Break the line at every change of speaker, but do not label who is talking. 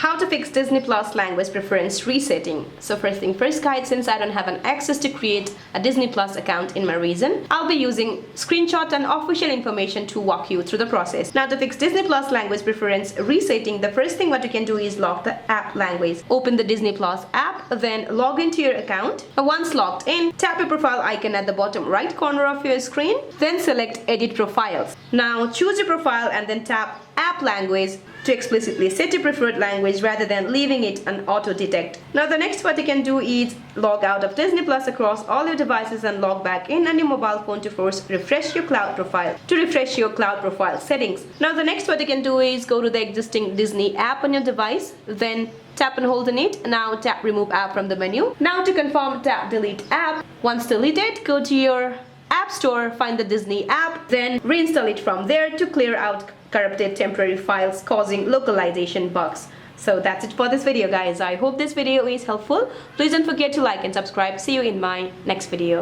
How to fix Disney Plus language preference resetting. So first thing first guys, since I don't have an access to create a Disney Plus account in my region, I'll be using screenshot and official information to walk you through the process. Now to fix Disney Plus language preference resetting, the first thing what you can do is lock the app language. Open the Disney Plus app, then log into your account. Once logged in, tap your profile icon at the bottom right corner of your screen, then select edit profiles. Now choose your profile and then tap app language to explicitly set your preferred language rather than leaving it on auto detect. Now the next what you can do is log out of Disney Plus across all your devices and log back in on your mobile phone to first refresh your cloud profile settings. Now the next what you can do is go to the existing Disney app on your device, then tap and hold on it. Now tap remove app from the menu. Now to confirm, tap delete app. Once deleted, go to your App Store, find the Disney app, then reinstall it from there to clear out corrupted temporary files causing localization bugs. So that's it for this video guys. I hope this video is helpful. Please don't forget to like and subscribe. See you in my next video.